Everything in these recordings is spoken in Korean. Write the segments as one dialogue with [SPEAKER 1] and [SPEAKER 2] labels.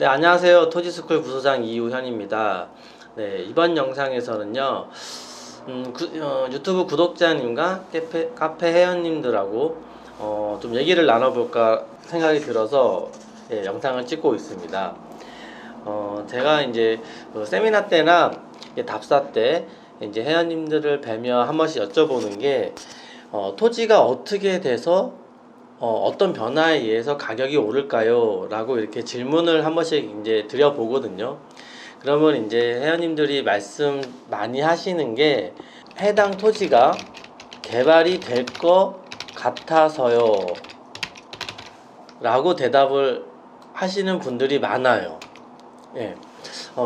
[SPEAKER 1] 네, 안녕하세요. 토지스쿨 부소장 이우현입니다. 네, 이번 영상에서는요, 유튜브 구독자님과 카페 회원님들하고 좀 얘기를 나눠볼까 생각이 들어서 영상을 찍고 있습니다. 제가 이제 세미나 때나 답사 때 이제 회원님들을 뵈며 한 번씩 여쭤보는 게 토지가 어떻게 돼서 어떤 변화에 의해서 가격이 오를까요? 라고 이렇게 질문을 한 번씩 이제 드려보거든요. 그러면 이제 회원님들이 말씀 많이 하시는 게 해당 토지가 개발이 될 것 같아서요. 라고 대답을 하시는 분들이 많아요. 예.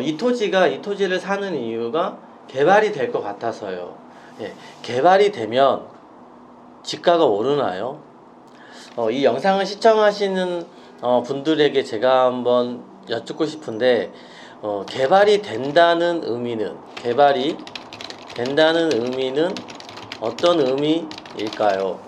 [SPEAKER 1] 이 토지를 사는 이유가 개발이 될 것 같아서요. 예. 개발이 되면 집가가 오르나요? 이 영상을 시청하시는 분들에게 제가 한번 여쭙고 싶은데 개발이 된다는 의미는 어떤 의미일까요?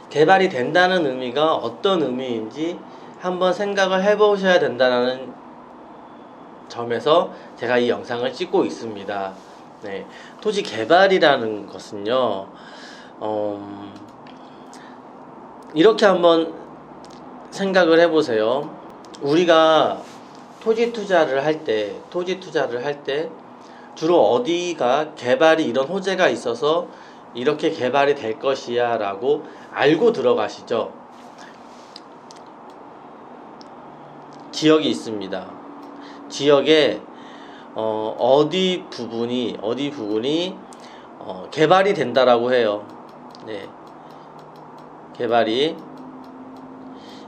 [SPEAKER 1] 개발이 된다는 의미가 어떤 의미인지 한번 생각을 해보셔야 된다는 점에서 제가 이 영상을 찍고 있습니다. 네, 토지 개발이라는 것은요, 이렇게 한번 생각을 해보세요. 우리가 토지 투자를 할 때 주로 어디가 개발이 이런 호재가 있어서 이렇게 개발이 될 것이야 라고 알고 들어가시죠. 지역이 있습니다. 지역에 어디 부분이 개발이 된다라고 해요. 네.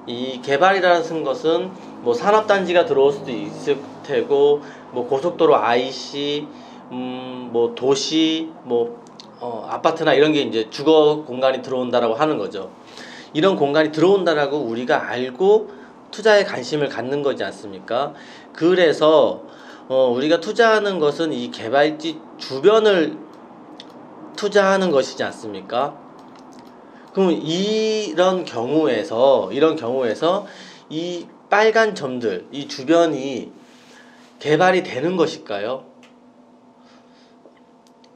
[SPEAKER 1] 이 개발이라는 것은 뭐 산업단지가 들어올 수도 있을 테고, 뭐 고속도로 IC, 뭐 도시, 아파트나 이런 게 이제 주거 공간이 들어온다라고 하는 거죠. 이런 공간이 들어온다라고 우리가 알고 투자에 관심을 갖는 거지 않습니까? 그래서 우리가 투자하는 것은 이 개발지 주변을 투자하는 것이지 않습니까? 그럼 이런 경우에서 이 빨간 점들, 이 주변이 개발이 되는 것일까요?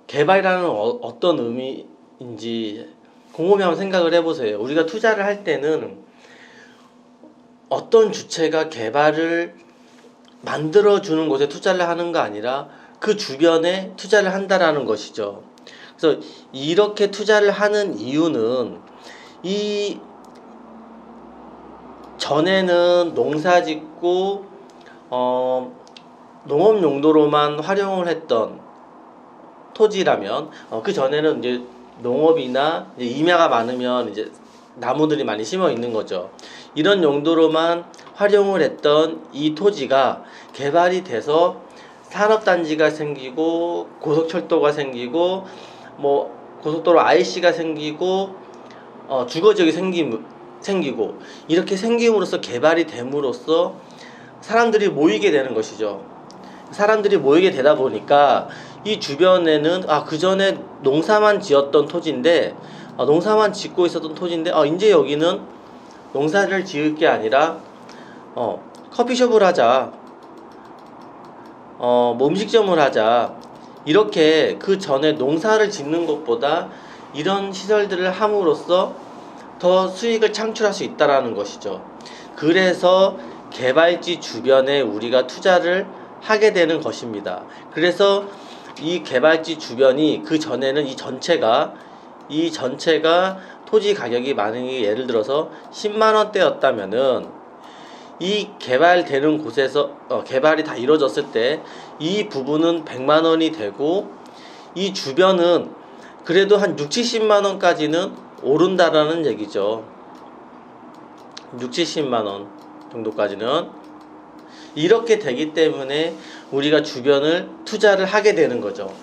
[SPEAKER 1] 개발이라는 어떤 의미인지 곰곰이 한번 생각을 해보세요. 우리가 투자를 할 때는 어떤 주체가 개발을 만들어주는 곳에 투자를 하는 거 아니라 그 주변에 투자를 한다라는 것이죠. 그래서 이렇게 투자를 하는 이유는 이 전에는 농사 짓고 농업 용도로만 활용을 했던 토지라면 그 전에는 이제 농업이나 이제 임야가 많으면 이제 나무들이 많이 심어 있는 거죠. 이런 용도로만 활용을 했던 이 토지가 개발이 돼서 산업단지가 생기고 고속철도가 생기고 뭐 고속도로 IC가 생기고 주거지역이 생기고 이렇게 생김으로써 개발이 됨으로써 사람들이 모이게 되는 것이죠. 사람들이 모이게 되다 보니까 이 주변에는 그 전에 농사만 지었던 토지인데 농사만 짓고 있었던 토지인데 이제 여기는 농사를 지을 게 아니라 커피숍을 하자, 뭐 음식점을 하자, 이렇게 그 전에 농사를 짓는 것보다 이런 시설들을 함으로써 더 수익을 창출할 수 있다라는 것이죠. 그래서 개발지 주변에 우리가 투자를 하게 되는 것입니다. 그래서 이 개발지 주변이 그 전에는 이 전체가 토지 가격이 만약에 예를 들어서 10만 원대였다면은 이 개발되는 곳에서 개발이 다 이루어졌을 때 이 부분은 100만 원이 되고 이 주변은 그래도 한 6, 70만 원까지는 오른다라는 얘기죠. 6, 70만 원 정도까지는. 이렇게 되기 때문에 우리가 주변을 투자를 하게 되는 거죠.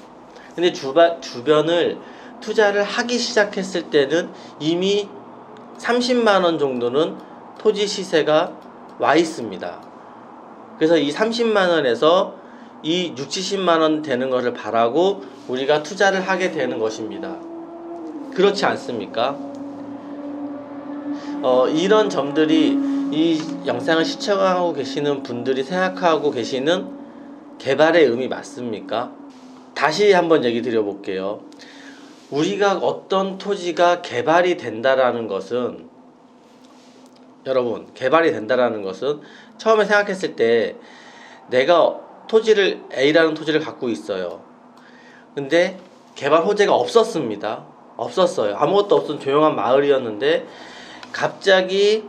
[SPEAKER 1] 근데 주변을 투자를 하기 시작했을 때는 이미 30만 원 정도는 토지 시세가 와 있습니다. 그래서 이 30만 원에서 이 6, 70만 원 되는 것을 바라고 우리가 투자를 하게 되는 것입니다. 그렇지 않습니까? 이런 점들이 이 영상을 시청하고 계시는 분들이 생각하고 계시는 개발의 의미 맞습니까? 다시 한번 얘기 드려볼게요. 우리가 어떤 토지가 개발이 된다라는 것은, 여러분, 개발이 된다라는 것은 처음에 생각했을 때 내가 A라는 토지를 갖고 있어요. 근데 개발 호재가 없었습니다. 없었어요. 아무것도 없던 조용한 마을이었는데 갑자기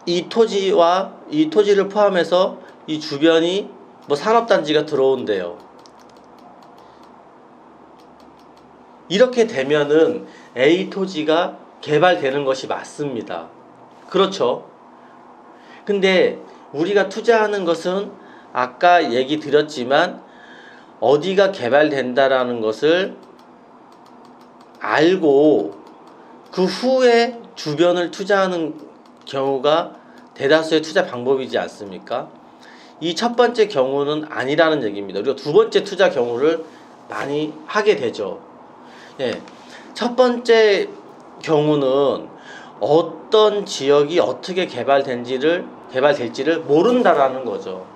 [SPEAKER 1] 이 토지를 포함해서 이 주변이 뭐 산업단지가 들어온대요. 이렇게 되면은 A 토지가 개발되는 것이 맞습니다. 그렇죠? 근데 우리가 투자하는 것은 아까 얘기 드렸지만 어디가 개발된다라는 것을 알고 그 후에 주변을 투자하는 경우가 대다수의 투자 방법이지 않습니까? 이 첫 번째 경우는 아니라는 얘기입니다. 우리가 두 번째 투자 경우를 많이 하게 되죠. 예, 첫 번째 경우는 어떤 지역이 어떻게 개발될지를 모른다라는 거죠.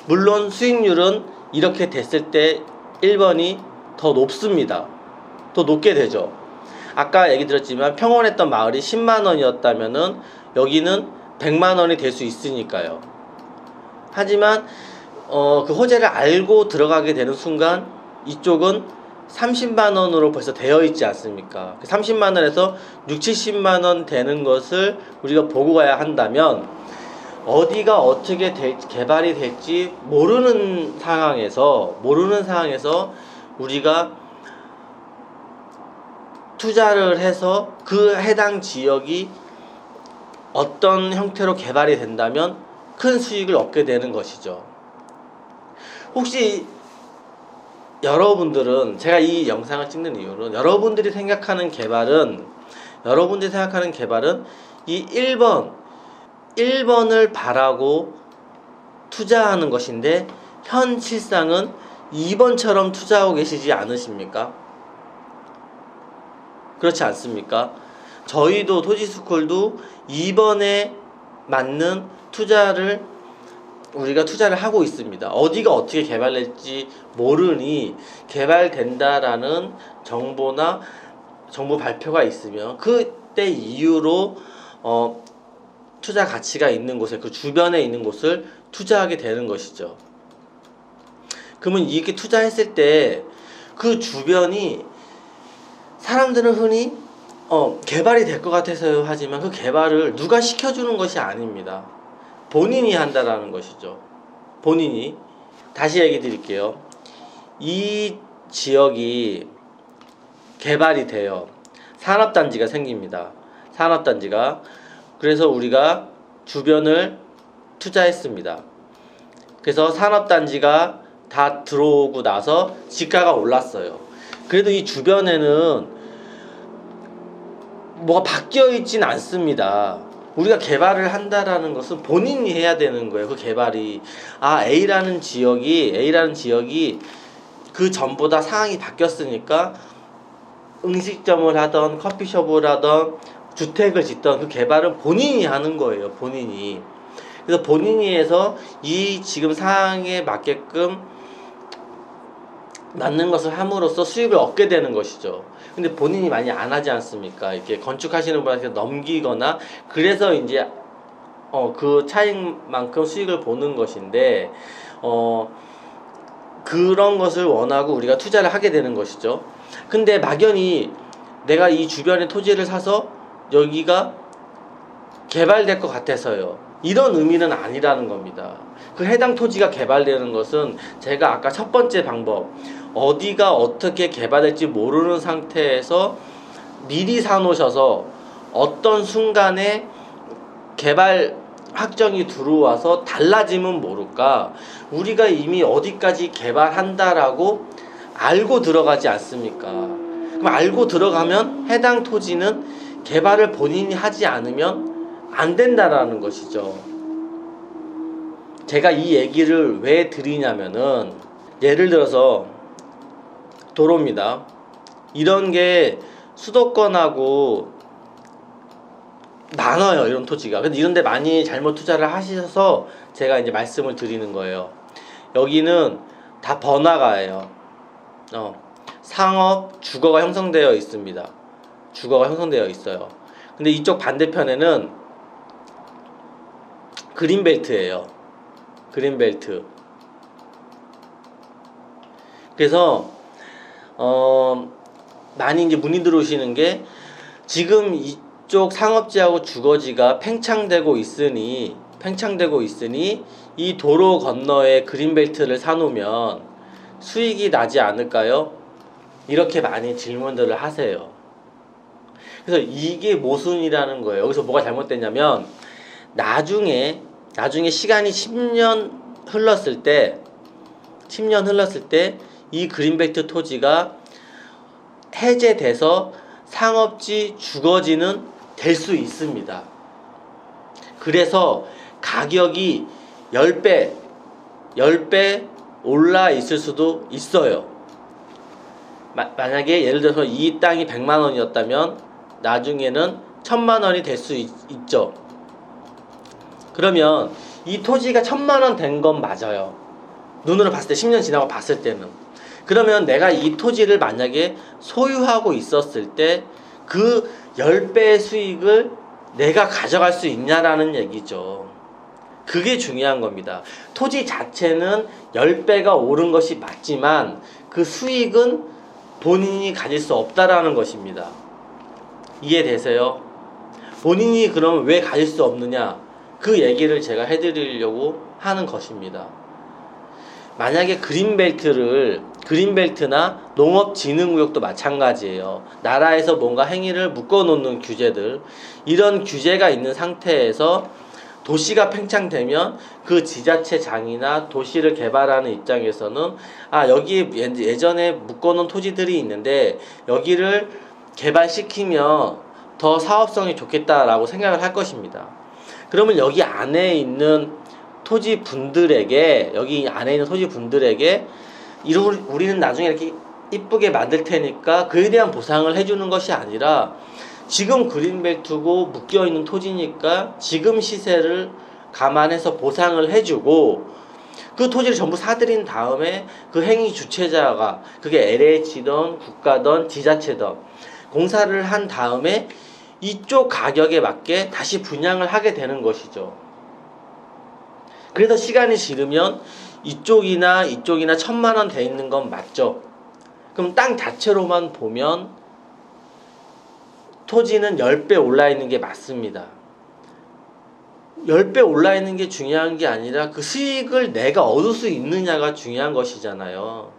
[SPEAKER 1] 물론 수익률은 이렇게 됐을 때 1번이 더 높습니다. 더 높게 되죠. 아까 얘기 드렸지만 평온했던 마을이 10만 원이었다면은 여기는 100만 원이 될 수 있으니까요. 하지만 그 호재를 알고 들어가게 되는 순간 이쪽은 30만 원으로 벌써 되어 있지 않습니까? 30만 원에서 6, 70만 원 되는 것을 우리가 보고 가야 한다면 어디가 어떻게 개발이 될지 모르는 상황에서 우리가 투자를 해서 그 해당 지역이 어떤 형태로 개발이 된다면 큰 수익을 얻게 되는 것이죠. 혹시 여러분들은, 제가 이 영상을 찍는 이유는 여러분들이 생각하는 개발은 이 1번을 바라고 투자하는 것인데 현 실상은 2번처럼 투자하고 계시지 않으십니까? 그렇지 않습니까? 저희도 토지스쿨도 2번에 맞는 우리가 투자를 하고 있습니다. 어디가 어떻게 개발될지 모르니 개발된다라는 정보 발표가 있으면 그때 이후로 투자 가치가 있는 곳에, 그 주변에 있는 곳을 투자하게 되는 것이죠. 그러면 이렇게 투자했을 때 그 주변이, 사람들은 흔히 개발이 될 것 같아서요 하지만 그 개발을 누가 시켜주는 것이 아닙니다. 본인이 한다라는 것이죠. 본인이. 다시 얘기 드릴게요. 이 지역이 개발이 돼요. 산업단지가 생깁니다. 산업단지가. 그래서 우리가 주변을 투자했습니다. 그래서 산업단지가 다 들어오고 나서 지가가 올랐어요. 그래도 이 주변에는 뭐가 바뀌어 있진 않습니다. 우리가 개발을 한다라는 것은 본인이 해야 되는 거예요. 그 개발이. A라는 지역이 그 전보다 상황이 바뀌었으니까 음식점을 하던 커피숍을 하던 주택을 짓던 그 개발은 본인이 하는 거예요. 본인이. 그래서 본인이 해서 이 지금 상황에 맞게끔 맞는 것을 함으로써 수익을 얻게 되는 것이죠. 근데 본인이 많이 안 하지 않습니까? 이렇게 건축하시는 분한테 넘기거나, 그래서 이제 그 차익만큼 수익을 보는 것인데 그런 것을 원하고 우리가 투자를 하게 되는 것이죠. 근데 막연히 내가 이 주변에 토지를 사서 여기가 개발될 것 같아서요, 이런 의미는 아니라는 겁니다. 그 해당 토지가 개발되는 것은 제가 아까 첫 번째 방법, 어디가 어떻게 개발될지 모르는 상태에서 미리 사놓으셔서 어떤 순간에 개발 확정이 들어와서 달라지면 모를까, 우리가 이미 어디까지 개발한다라고 알고 들어가지 않습니까? 그럼 알고 들어가면 해당 토지는 개발을 본인이 하지 않으면 안 된다라는 것이죠. 제가 이 얘기를 왜 드리냐면은, 예를 들어서 도로입니다. 이런 게 수도권하고 많아요, 이런 토지가. 근데 이런 데 많이 잘못 투자를 하셔서 제가 이제 말씀을 드리는 거예요. 여기는 다 번화가예요. 상업, 주거가 형성되어 있습니다. 주거가 형성되어 있어요. 근데 이쪽 반대편에는 그린벨트예요. 그린벨트. 그래서 많이 이제 문의 들어오시는 게, 지금 이쪽 상업지하고 주거지가 팽창되고 있으니 이 도로 건너에 그린벨트를 사놓으면 수익이 나지 않을까요? 이렇게 많이 질문들을 하세요. 그래서 이게 모순이라는 거예요. 여기서 뭐가 잘못됐냐면, 나중에 시간이 10년 흘렀을 때 이 그린벨트 토지가 해제돼서 상업지, 주거지는 될 수 있습니다. 그래서 가격이 10배 올라 있을 수도 있어요. 만약에 예를 들어서 이 땅이 100만 원이었다면 나중에는 1000만 원이 될 수 있죠. 그러면 이 토지가 1000만 원 된 건 맞아요. 눈으로 봤을 때, 10년 지나고 봤을 때는. 그러면 내가 이 토지를 만약에 소유하고 있었을 때 그 10배의 수익을 내가 가져갈 수 있냐라는 얘기죠. 그게 중요한 겁니다. 토지 자체는 10배가 오른 것이 맞지만 그 수익은 본인이 가질 수 없다라는 것입니다. 이해되세요? 본인이 그럼 왜 가질 수 없느냐? 그 얘기를 제가 해드리려고 하는 것입니다. 만약에 그린벨트나 농업진흥구역도 마찬가지예요. 나라에서 뭔가 행위를 묶어놓는 규제들, 이런 규제가 있는 상태에서 도시가 팽창되면 그 지자체장이나 도시를 개발하는 입장에서는 여기 예전에 묶어놓은 토지들이 있는데 여기를 개발시키면 더 사업성이 좋겠다라고 생각을 할 것입니다. 그러면 여기 안에 있는 토지분들에게 우리는 나중에 이렇게 이쁘게 만들 테니까 그에 대한 보상을 해주는 것이 아니라, 지금 그린벨트고 묶여있는 토지니까 지금 시세를 감안해서 보상을 해주고, 그 토지를 전부 사들인 다음에 그 행위 주체자가, 그게 LH든 국가든 지자체든, 공사를 한 다음에 이쪽 가격에 맞게 다시 분양을 하게 되는 것이죠. 그래서 시간이 지르면 이쪽이나 1000만 원 돼 있는 건 맞죠. 그럼 땅 자체로만 보면 토지는 10배 올라 있는 게 맞습니다. 10배 올라 있는 게 중요한 게 아니라 그 수익을 내가 얻을 수 있느냐가 중요한 것이잖아요.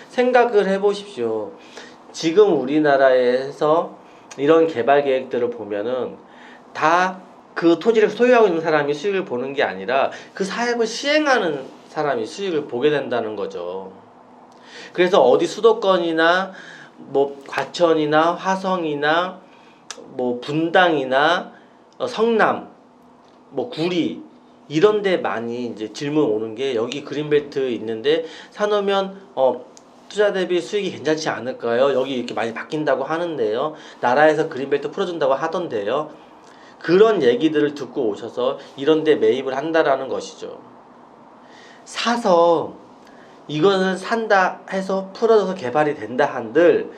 [SPEAKER 1] 생각을 해보십시오. 지금 우리나라에서 이런 개발 계획들을 보면은 다 그 토지를 소유하고 있는 사람이 수익을 보는 게 아니라 그 사업을 시행하는 사람이 수익을 보게 된다는 거죠. 그래서 어디 수도권이나 뭐 과천이나 화성이나 뭐 분당이나 성남, 뭐 구리 이런 데 많이 이제 질문 오는 게, 여기 그린벨트 있는데 사놓으면 투자 대비 수익이 괜찮지 않을까요? 여기 이렇게 많이 바뀐다고 하는데요. 나라에서 그린벨트 풀어준다고 하던데요. 그런 얘기들을 듣고 오셔서 이런 데 매입을 한다라는 것이죠. 사서 이거는 산다 해서 풀어져서 개발이 된다 한들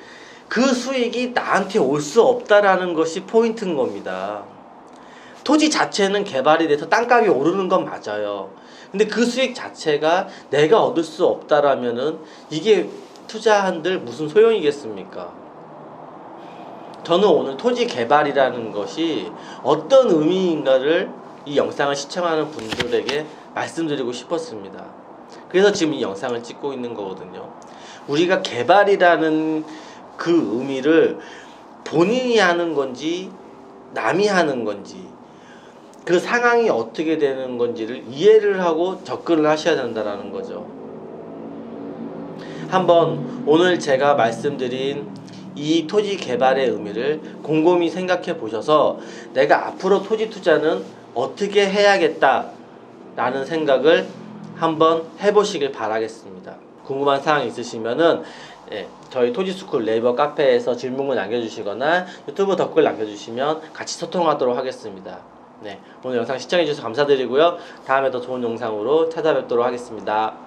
[SPEAKER 1] 그 수익이 나한테 올 수 없다라는 것이 포인트인 겁니다. 토지 자체는 개발이 돼서 땅값이 오르는 건 맞아요. 근데 그 수익 자체가 내가 얻을 수 없다라면은 이게 투자한들 무슨 소용이겠습니까? 저는 오늘 토지 개발이라는 것이 어떤 의미인가를 이 영상을 시청하는 분들에게 말씀드리고 싶었습니다. 그래서 지금 이 영상을 찍고 있는 거거든요. 우리가 개발이라는 그 의미를 본인이 하는 건지 남이 하는 건지, 그 상황이 어떻게 되는 건지를 이해를 하고 접근을 하셔야 된다는 거죠. 한번 오늘 제가 말씀드린 이 토지 개발의 의미를 곰곰이 생각해 보셔서 내가 앞으로 토지 투자는 어떻게 해야겠다 라는 생각을 한번 해보시길 바라겠습니다. 궁금한 사항 있으시면은 저희 토지스쿨 네이버 카페에서 질문을 남겨주시거나 유튜브 댓글 남겨주시면 같이 소통하도록 하겠습니다. 네, 오늘 영상 시청해주셔서 감사드리고요. 다음에 더 좋은 영상으로 찾아뵙도록 하겠습니다.